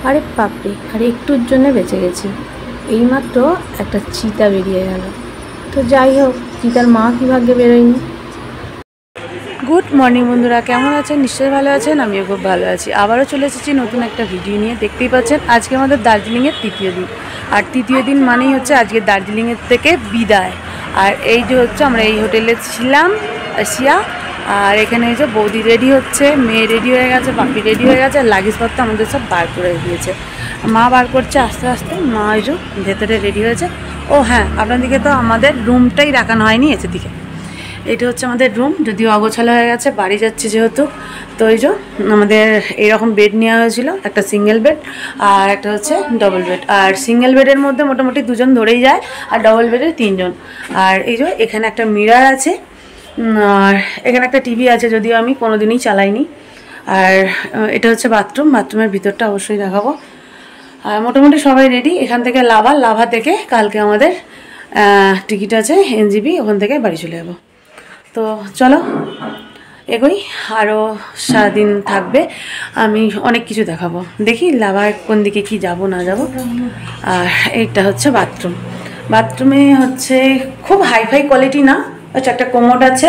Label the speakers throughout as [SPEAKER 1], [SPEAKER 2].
[SPEAKER 1] আরে বাপরে, আরে একটুর জন্য বেঁচে গেছি। এইমাত্র একটা চিতা বেরিয়ে গেল। তো যাই হোক, চিতার মা কি ভাগ্যে বেরোয়নি। গুড মর্নিং বন্ধুরা, কেমন আছেন? নিশ্চয়ই ভালো আছেন, আমিও খুব ভালো আছি। আবারও চলে এসেছি নতুন একটা ভিডিও নিয়ে। দেখতেই পাচ্ছেন আজকে আমাদের দার্জিলিংয়ের তৃতীয় দিন। আর তৃতীয় দিন মানেই হচ্ছে আজকে দার্জিলিংয়ের থেকে বিদায়। আর এই যে হচ্ছে আমরা এই হোটেলে ছিলাম আসিয়া। আর এখানে এই যে বৌদি রেডি হচ্ছে, মেয়ে রেডি হয়ে গেছে, পাপি রেডি হয়ে গেছে, আর লাগেজপত্র আমাদের সব বার করে দিয়েছে। মা বার করছে আস্তে আস্তে, মা ওই যে ভেতরে রেডি হয়েছে। ও হ্যাঁ, আপনাদেরকে তো আমাদের রুমটাই রাখানো হয়নি এসে দিকে। এটা হচ্ছে আমাদের রুম, যদিও অগোছালো হয়ে গেছে, বাড়ি যাচ্ছে যেহেতু। তো এই যে আমাদের এইরকম বেড নেওয়া হয়েছিল, একটা সিঙ্গেল বেড আর একটা হচ্ছে ডবল বেড। আর সিঙ্গেল বেডের মধ্যে মোটামুটি দুজন ধরেই যায়, আর ডবল বেডে তিনজন। আর এই যে এখানে একটা মিরর আছে, আর এখানে একটা টিভি আছে, যদিও আমি কোনোদিনই চালাইনি। আর এটা হচ্ছে বাথরুম, বাথরুমের ভিতরটা অবশ্যই দেখাবো। আর মোটামুটি সবাই রেডি। এখান থেকে লাভা থেকে কালকে আমাদের টিকিট আছে এনজিবি, ওখান থেকে বাড়ি চলে যাবো। তো চলো এগোই, আরও সারাদিন থাকবে, আমি অনেক কিছু দেখাবো। দেখি লাভার কোন দিকে কি যাব না যাব। আর এইটা হচ্ছে বাথরুম। বাথরুমে হচ্ছে খুব হাইফাই কোয়ালিটি না, আচ্ছা একটা কোমোড আছে।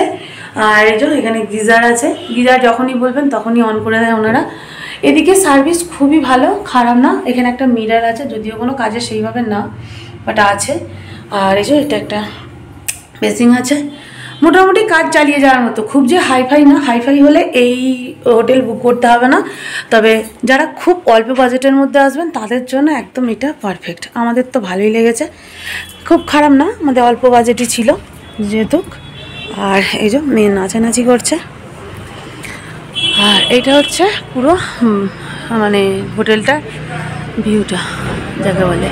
[SPEAKER 1] আর এই যে এখানে গিজার আছে, গিজার যখনই বলবেন তখনই অন করে দেয় ওনারা। এদিকে সার্ভিস খুবই ভালো, খারাপ না। এখানে একটা মিরর আছে, যদিও কোনো কাজে সেইভাবে না, বাট আছে। আর এই যে এটা একটা বেসিং আছে। মোটামুটি কাজ চালিয়ে যাওয়ার মতো, খুব যে হাইফাই না। হাইফাই হলে এই হোটেল বুক করতে হবে না, তবে যারা খুব অল্প বাজেটের মধ্যে আসবেন তাদের জন্য একদম এটা পারফেক্ট। আমাদের তো ভালোই লেগেছে, খুব খারাপ না, আমাদের অল্প বাজেটই ছিল যেহেতু। আর এই যে মেয়ে নাচানাচি করছে। আর এইটা হচ্ছে পুরো মানে হোটেলটার ভিউটা যাকে বলে।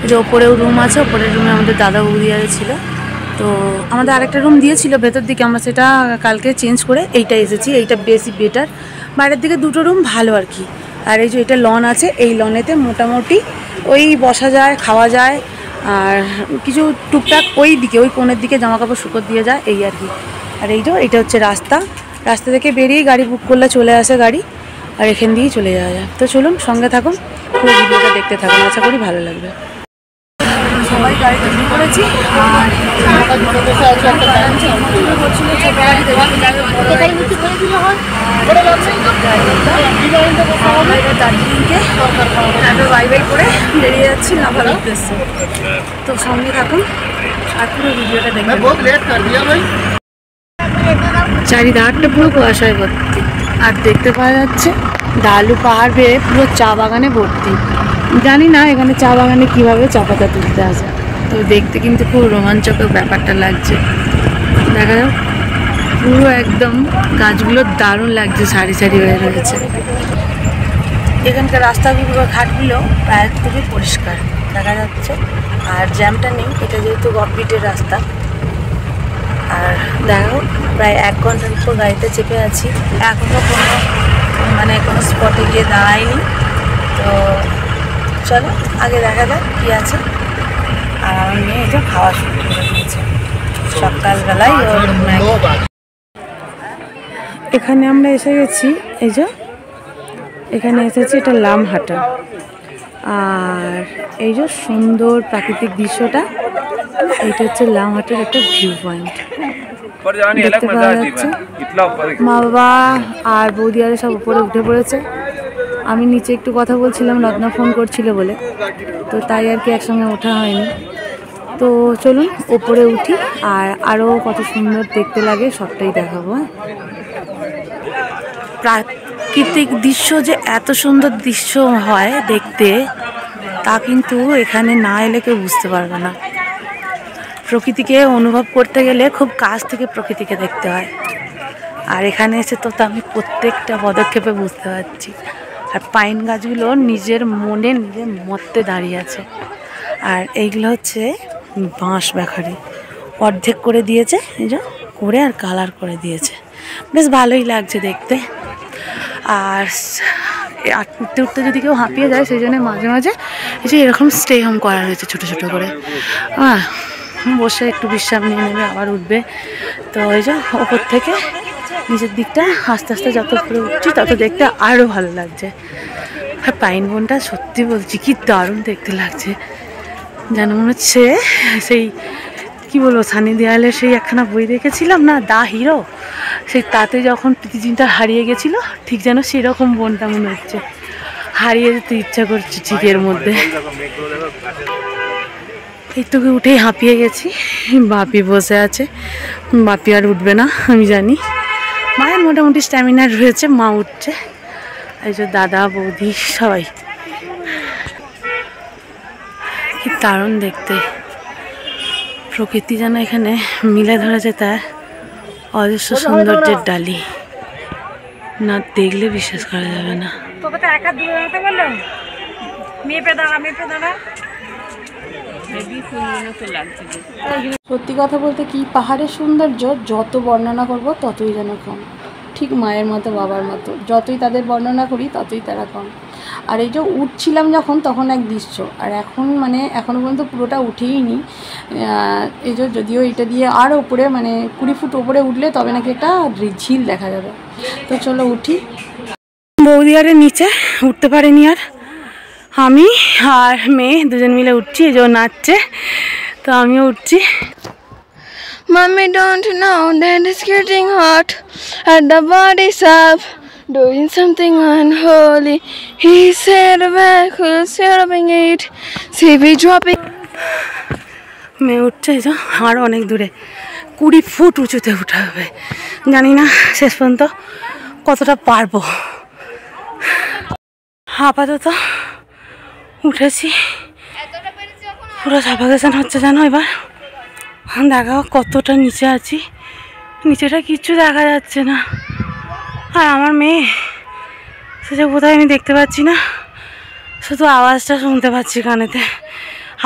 [SPEAKER 1] যে ওপরেও রুম আছে, ওপরের রুমে আমাদের দাদা বৌদি ছিল। তো আমাদের আরেকটা রুম দিয়েছিল ভেতর দিকে, আমরা সেটা কালকে চেঞ্জ করে এইটা এসেছি। এইটা বেশি বেটার, বাইরের দিকে দুটো রুম ভালো আর কি। আর এই যে এটা লন আছে, এই লনেতে মোটামুটি ওই বসা যায়, খাওয়া যায়, আর কিছু টুকটাক ওই দিকে ওই কোণের দিকে জামাকাপড় শুকো দিয়ে যায়, এই আর কি। আর এইটা হচ্ছে রাস্তা, রাস্তা থেকে বেরিয়ে গাড়ি বুক করলে চলে আসে গাড়ি, আর এখান দিয়েই চলে যাওয়া যায়। তো চলুন সঙ্গে থাকুন, পুরো ভিডিওটা দেখতে থাকুন, আশা করি ভালো লাগবে। সবাই গাড়িতে উঠে পড়েছি। আর দার্জিলিংকে বাই বাই করে বেরিয়ে যাচ্ছি লাভার উদ্দেশ্যে। তো সঙ্গে থাকুন আর পুরো ভিডিওটা দেখবেন। চারিধারটা পুরো কুয়াশায় ভর্তি, আর দেখতে পাওয়া যাচ্ছে ঢালু পাহাড় বেয়ে পুরো চা বাগানে ভর্তি। জানি না এখানে চা বাগানে কীভাবে চা পাতা তুলতে আসে, তো দেখতে কিন্তু খুব রোমাঞ্চকর ব্যাপারটা লাগছে। দেখা যাক, পুরো একদম গাছগুলো দারুণ লাগছে, সারি সারি হয়ে রয়েছে। এখানকার রাস্তাগুলো, ঘাটগুলো প্রায় খুবই পরিষ্কার দেখা যাচ্ছে, আর জ্যামটা নেই। এটা যেহেতু গভর্নমেন্টের রাস্তা। আর দেখো প্রায় 1 ঘন্টার উপর গাড়িতে চেপে আছি, এখনও কোনো স্পটে গিয়ে দাঁড়ায়নি। তো চলো আগে দেখা যাক কী আছে। আর আমার মেয়ে এটা খাওয়া শুরু করে দিয়েছে সকালবেলায়। এখানে আমরা এসে গেছি, এই যে এখানে এসেছি, এটা লামহাটা। আর এই যে সুন্দর প্রাকৃতিক দৃশ্যটা, এইটা হচ্ছে লামহাটের একটা ভিউ পয়েন্ট। দেখতে পাওয়া যাচ্ছে মা বাবা আর বৌদি আরে সব উপরে উঠে পড়েছে। আমি নিচে একটু কথা বলছিলাম, রত্না ফোন করছিল বলে, তো তাই আর কি একসঙ্গে ওঠা হয়নি। তো চলুন ওপরে উঠি, আর আরও কত সুন্দর দেখতে লাগে সবটাই দেখাবো। প্রাকৃতিক দৃশ্য যে এত সুন্দর দৃশ্য হয় দেখতে, তা কিন্তু এখানে না এলে কেউ বুঝতে পারবে না। প্রকৃতিকে অনুভব করতে গেলে খুব কাছ থেকে প্রকৃতিকে দেখতে হয়, আর এখানে এসে তো আমি প্রত্যেকটা পদক্ষেপে বুঝতে পারছি। আর পাইন গাছগুলো নিজের মনে নিজের মধ্যে দাঁড়িয়ে আছে। আর এইগুলো হচ্ছে বাঁশ বেখারি, অর্ধেক করে দিয়েছে, এই যে করে আর কালার করে দিয়েছে, বেশ ভালোই লাগছে দেখতে। আর উঠতে উঠতে যদি কেউ হাঁপিয়ে যায়, সেই জন্য মাঝে মাঝে এই যে এরকম স্টে হোম করা রয়েছে ছোটো ছোটো করে। বসে একটু বিশ্রাম নিয়ে নেবে, আবার উঠবে। তো এই যে ওপর থেকে নিচের দিকটা আস্তে আস্তে যত উপরে উঠছি তত দেখতে আরও ভালো লাগছে। আর পাইন বনটা সত্যি বলছি কি দারুণ দেখতে লাগছে, যেন মনে হচ্ছে সেই কি বলবো সানি দেওয়ালে সেই একখানা বই দেখেছিলাম না, দা হিরো, সেই তাতে যখন প্রীতি জিন্টা হারিয়ে গেছিলো ঠিক যেন সেরকম বনটা মনে হচ্ছে, হারিয়ে যেতে ইচ্ছা করছে ঠিক এর মধ্যে। এই তোকে উঠেই হাঁপিয়ে গেছি, বাপি বসে আছে, বাপি আর উঠবে না আমি জানি, মায়ের মোটামুটি স্ট্যামিনা রয়েছে, মা উঠছে, এই যে দাদা বৌদি সবাই। কি দারুণ দেখতে, প্রকৃতি যেন এখানে মিলে ধরেছে তার অজস্র সৌন্দর্যের ডালি, না দেখলে বিশ্বাস করা যাবে না। সত্যি কথা বলতে কি পাহাড়ের সৌন্দর্য যত বর্ণনা করব ততই যেন কম, ঠিক মায়ের মতো বাবার মতো, যতই তাদের বর্ণনা করি ততই তারা কম। আর এই যে উঠছিলাম যখন তখন এক দৃশ্য, আর এখন মানে এখনও পর্যন্ত পুরোটা উঠেই নি, এই যে যদিও এটা দিয়ে আর ওপরে মানে 20 ফুট ওপরে উঠলে তবে নাকি একটা ঝিল দেখা যাবে। তো চলো উঠি। বৌদি আরে নিচে উঠতে পারেনি, আর আমি আর মেয়ে দুজন মিলে উঠছি, এই যে নাচছে, তো আমিও উঠছি।
[SPEAKER 2] Mommy don't know that it's getting hot and the body's up doing something unholy. He said back who's serving it. See we dropping.
[SPEAKER 1] মেয়ে উঠছে, এই যে আর অনেক দূরে 20 ফুট উঁচুতে উঠা হবে, জানি না শেষ পর্যন্ত কতটা পারবো। আপাতত উঠেছি, পুরো সাফাকেশন হচ্ছে জানো এবার, দেখাও কতটা নিচে আছি, নিচেটা কিচ্ছু দেখা যাচ্ছে না, আর আমার মেয়ে সেটা কোথায় আমি দেখতে পাচ্ছি না, শুধু আওয়াজটা শুনতে পাচ্ছি কানেতে,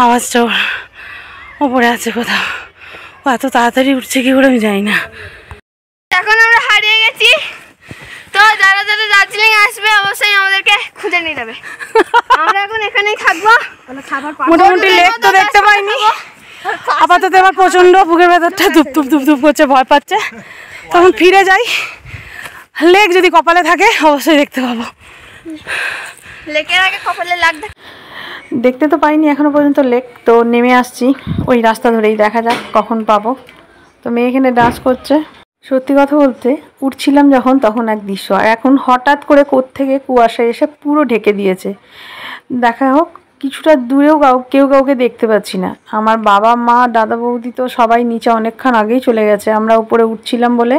[SPEAKER 1] আওয়াজটা ওপরে আছে কোথাও, ও এত তাড়াতাড়ি উঠছে কি করে আমি জানি না।
[SPEAKER 2] এখন আমরা হারিয়ে গেছি, তো যারা যারা দার্জিলিং আসবে অবশ্যই আমাদেরকে খুঁজে নিয়ে যাবে, আমরা এখন এখানেই থাকবো।
[SPEAKER 1] মোটামুটি লেক তো দেখতে পাইনি, আপাতত আমার প্রচন্ড বুকের ভেতরটা ধুপ ধুপ ধুপ ধুপ করছে, ভয় পাচ্ছে, তখন ফিরে যাই, লেক যদি কপালে থাকে অবশ্যই দেখতে পাবো।
[SPEAKER 2] লেকের আগে কপালে লাগবে,
[SPEAKER 1] দেখতে তো পাইনি এখনো পর্যন্ত লেক, তো নেমে আসছি ওই রাস্তা ধরেই, দেখা যাক কখন পাবো। তো মেয়ে এখানে ডান্স করছে। সত্যি কথা বলতে উঠছিলাম যখন তখন এক দৃশ্য, আর এখন হঠাৎ করে কোত্থেকে কুয়াশা এসে পুরো ঢেকে দিয়েছে, দেখা হোক কিছুটা দূরেও কেউ কাউকে দেখতে পাচ্ছি না। আমার বাবা মা দাদা বৌদি তো সবাই নিচে অনেকক্ষণ আগেই চলে গেছে, আমরা উপরে উঠছিলাম বলে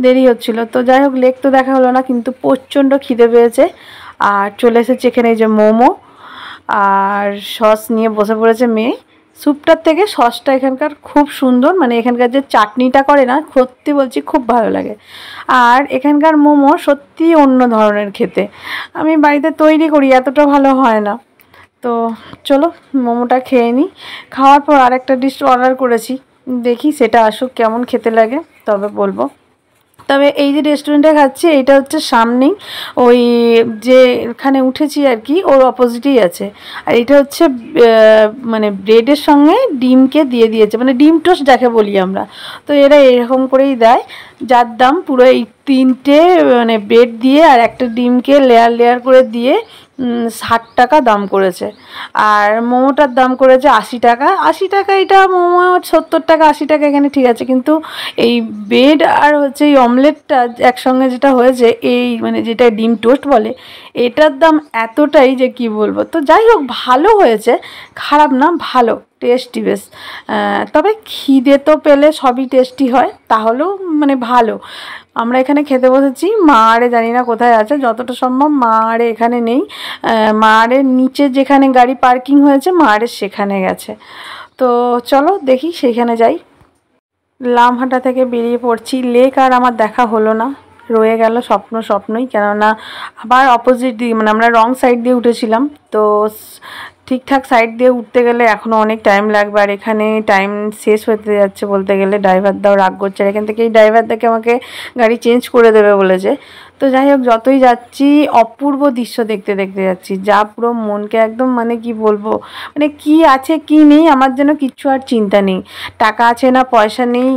[SPEAKER 1] দেরি হচ্ছিল। তো যাই হোক লেক তো দেখা হলো না, কিন্তু প্রচণ্ড খিদে পেয়েছে, আর চলে এসেছে এখানে এই যে মোমো আর সস নিয়ে বসে পড়েছে মেয়ে। স্যুপটার থেকে সসটা এখানকার খুব সুন্দর, মানে এখানকার যে চাটনিটা করে না, সত্যি বলছি খুব ভালো লাগে। আর এখানকার মোমো সত্যি অন্য ধরনের খেতে, আমি বাড়িতে তৈরি করি এতটা ভালো হয় না। তো চলো মোমোটা খেয়ে নিই, খাওয়ার পর আরেকটা ডিশ অর্ডার করেছি, দেখি সেটা আসুক কেমন খেতে লাগে তবে বলবো। তবে এই যে রেস্টুরেন্টে খাচ্ছি এটা হচ্ছে সামনেই ওই যেখানে উঠেছি আর কি, ওর অপোজিটেই আছে। আর এটা হচ্ছে মানে ব্রেডের সঙ্গে ডিমকে দিয়ে দিয়েছে, মানে ডিম টোস্ট যাকে বলি আমরা, তো এরা এরকম করেই দেয়, যার দাম পুরো এই 3টে মানে ব্রেড দিয়ে আর একটা ডিমকে লেয়ার লেয়ার করে দিয়ে 60 টাকা দাম করেছে। আর মোমোটার দাম করেছে 80 টাকা। 80 টাকা এটা, মোমো 70 টাকা 80 টাকা এখানে ঠিক আছে, কিন্তু এই ব্রেড আর হচ্ছে এই অমলেটটা একসঙ্গে যেটা হয়েছে, এই মানে যেটা ডিম টোস্ট বলে, এটার দাম এতটাই যে কি বলবো। তো যাই হোক ভালো হয়েছে, খারাপ না, ভালো টেস্টি বেশ। তবে খিদে তো পেলে সবই টেস্টি হয়, তাহলেও মানে ভালো। আমরা এখানে খেতে বসেছি, মা আরে জানি না কোথায় আছে, যতটা সম্ভব মা আরে এখানে নেই, মা আরে নিচে যেখানে গাড়ি পার্কিং হয়েছে মা আরে সেখানে গেছে। তো চলো দেখি সেখানে যাই। লামহাটা থেকে বেরিয়ে পড়ছি, লেক আর আমার দেখা হলো না, রয়ে গেল স্বপ্নই, কেননা আবার অপোজিট দিকে মানে আমরা রং সাইড দিয়ে উঠেছিলাম, তো ঠিকঠাক সাইড দিয়ে উঠতে গেলে এখনও অনেক টাইম লাগবে, আর এখানে টাইম শেষ হতে যাচ্ছে বলতে গেলে। ড্রাইভারদাও রাগ করছে, আর এখান থেকে এই ড্রাইভারদাকে আমাকে গাড়ি চেঞ্জ করে দেবে বলেছে। তো যাই হোক যতই যাচ্ছি অপূর্ব দৃশ্য দেখতে যাচ্ছি, যা পুরো মনকে একদম মানে কি বলবো, মানে কি আছে কি নেই আমার যেন কিচ্ছু আর চিন্তা নেই, টাকা আছে না পয়সা নেই,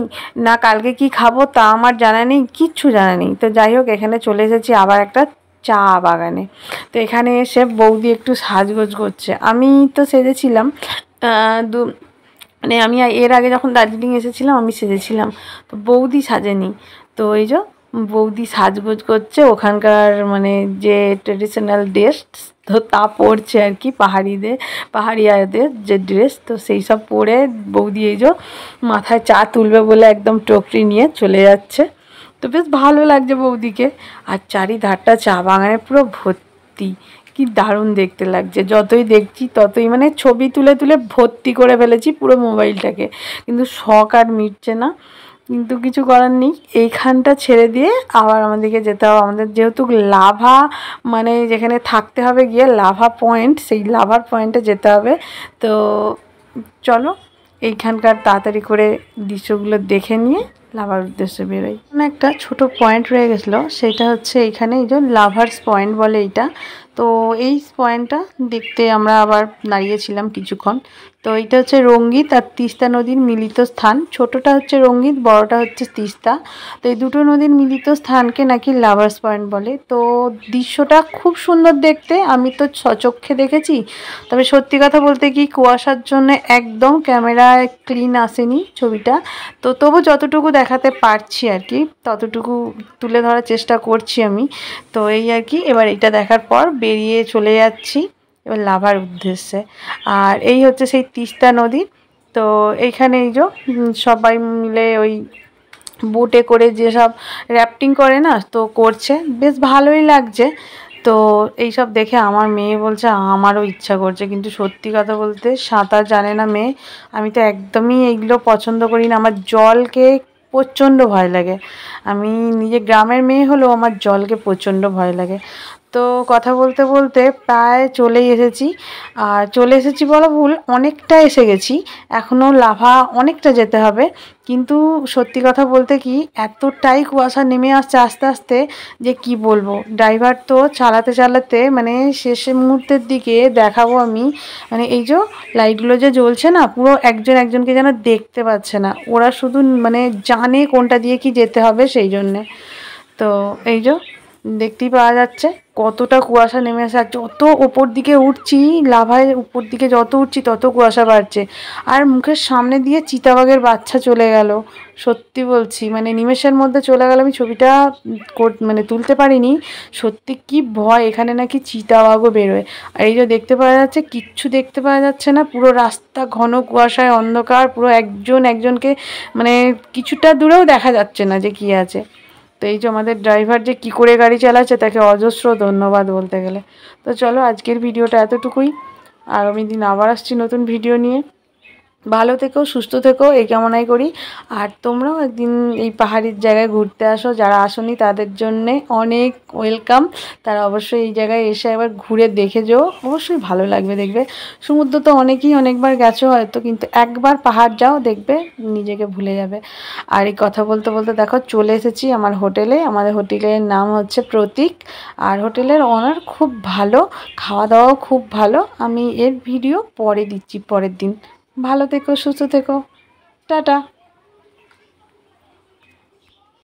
[SPEAKER 1] না কালকে কি খাবো তা আমার জানা নেই, কিচ্ছু জানা নেই। তো যাই হোক এখানে চলে এসেছি আবার একটা চা বাগানে। তো এখানে এসে বৌদি একটু সাজগোজ করছে। আমি তো সেজেছিলাম মানে আমি এর আগে যখন দার্জিলিং এসেছিলাম আমি সেজেছিলাম, তো বৌদি সাজেনি। তো এই যে বৌদি সাজগোজ করছে, ওখানকার মানে যে ট্রেডিশনাল ড্রেস তো তা পরছে আর কি, পাহাড়িয়াদের যে ড্রেস, তো সেই সব পরে বৌদি এই যে মাথায় চা তুলবে বলে একদম টকরি নিয়ে চলে যাচ্ছে। তো বেশ ভালো লাগছে বৌদিকে। আর চারিধারটা চা বাগানে পুরো ভর্তি, কি দারুণ দেখতে লাগছে। যতই দেখছি ততই মানে ছবি তুলে তুলে ভর্তি করে ফেলেছি পুরো মোবাইলটাকে, কিন্তু শখ আর মিটছে না। কিন্তু কিছু করার নেই, এইখানটা ছেড়ে দিয়ে আবার আমাদেরকে যেতে হবে। আমাদের যেহেতু লাভা মানে যেখানে থাকতে হবে গিয়ে লাভা পয়েন্ট, সেই লাভার পয়েন্টে যেতে হবে। তো চলো এইখানকার তাড়াতাড়ি করে দৃশ্যগুলো দেখে নিয়ে লাভার উদ্দেশ্যে বেরোই। একটা ছোট পয়েন্ট রয়ে গেছিলো, সেটা হচ্ছে এইখানে এই যে লাভার্স পয়েন্ট বলে এইটা। তো এই পয়েন্টটা দেখতে আমরা আবার দাঁড়িয়েছিলাম কিছুক্ষণ। তো এইটা হচ্ছে রঙ্গিত আর তিস্তা নদীর মিলিত স্থান। ছোটটা হচ্ছে রঙ্গিত, বড়টা হচ্ছে তিস্তা। তো এই দুটো নদীর মিলিত স্থানকে নাকি লাভার্স পয়েন্ট বলে। তো দৃশ্যটা খুব সুন্দর দেখতে, আমি তো সচক্ষে দেখেছি। তবে সত্যি কথা বলতে কি কুয়াশার জন্য একদম ক্যামেরায় ক্লিন আসেনি ছবিটা। তো তবু যতটুকু দেখাতে পারছি আর কি ততটুকু তুলে ধরার চেষ্টা করছি আমি। তো এই আর কি, এবার এটা দেখার পর বেরিয়ে চলে যাচ্ছি এবার লাভার উদ্দেশ্যে। আর এই হচ্ছে সেই তিস্তা নদী। তো এইখানে এই যে সবাই মিলে ওই বোটে করে যেসব র্যাফটিং করে না, তো করছে, বেশ ভালোই লাগছে। তো এইসব দেখে আমার মেয়ে বলছে আমারও ইচ্ছা করছে, কিন্তু সত্যি কথা বলতে সাঁতার জানে না মেয়ে। আমি তো একদমই এইগুলো পছন্দ করি না, আমার জলকে প্রচণ্ড ভয় লাগে। আমি নিজে গ্রামের মেয়ে হলেও আমার জলকে প্রচণ্ড ভয় লাগে। তো কথা বলতে বলতে প্রায় চলেই এসেছি। আর চলে এসেছি বলা ভুল, অনেকটা এসে গেছি, এখনও লাভা অনেকটা যেতে হবে। কিন্তু সত্যি কথা বলতে কি এতটাই কুয়াশা নেমে আসছে আস্তে আস্তে যে কি বলবো। ড্রাইভার তো চালাতে চালাতে মানে শেষের মুহূর্তের দিকে দেখাবো আমি, মানে এই যে লাইটগুলো যে জ্বলছে না, পুরো একজন একজনকে যেন দেখতে পাচ্ছে না, ওরা শুধু মানে জানে কোনটা দিয়ে কি যেতে হবে সেই জন্যে। তো এই যে দেখতেই পাওয়া যাচ্ছে কতটা কুয়াশা নেমে আসে। আর যত ওপর দিকে উঠছি, লাভায় উপর দিকে যত উঠছি তত কুয়াশা বাড়ছে। আর মুখের সামনে দিয়ে চিতাবাঘের বাচ্চা চলে গেল, সত্যি বলছি মানে নিমেষের মধ্যে চলে গেল। আমি ছবিটা মানে তুলতে পারিনি, সত্যি কি ভয়। এখানে নাকি চিতাবাঘও বেরোয়। আর এই যে দেখতে পাওয়া যাচ্ছে কিচ্ছু দেখতে পাওয়া যাচ্ছে না, পুরো রাস্তা ঘন কুয়াশায় অন্ধকার, পুরো একজন একজনকে মানে কিছুটা দূরেও দেখা যাচ্ছে না যে কী আছে। তো এই যে আমাদের ড্রাইভার যে কী করে গাড়ি চালাচ্ছে তাকে অজস্র ধন্যবাদ বলতে গেলে। তো চলো আজকের ভিডিওটা এতটুকুই, আগামী দিন আবার আসছি নতুন ভিডিও নিয়ে। ভালো থেকো, সুস্থ থেকো, এই কামনাই করি। আর তোমরাও একদিন এই পাহাড়ির জায়গায় ঘুরতে আসো, যারা আসোনি তাদের জন্যে অনেক ওয়েলকাম। তারা অবশ্যই এই জায়গায় এসে একবার ঘুরে দেখে যেও, অবশ্যই ভালো লাগবে। দেখবে সমুদ্র তো অনেকেই অনেকবার গেছো হয়তো, কিন্তু একবার পাহাড় যাও, দেখবে নিজেকে ভুলে যাবে। আর এই কথা বলতে বলতে দেখো চলে এসেছি আমার হোটেলে। আমাদের হোটেলের নাম হচ্ছে প্রতীক। আর হোটেলের ওনার খুব ভালো, খাওয়া দাওয়াও খুব ভালো। আমি এর ভিডিও পরে দিচ্ছি পরের দিন। ভালো থেকো, সুস্থ থেকো, টাটা।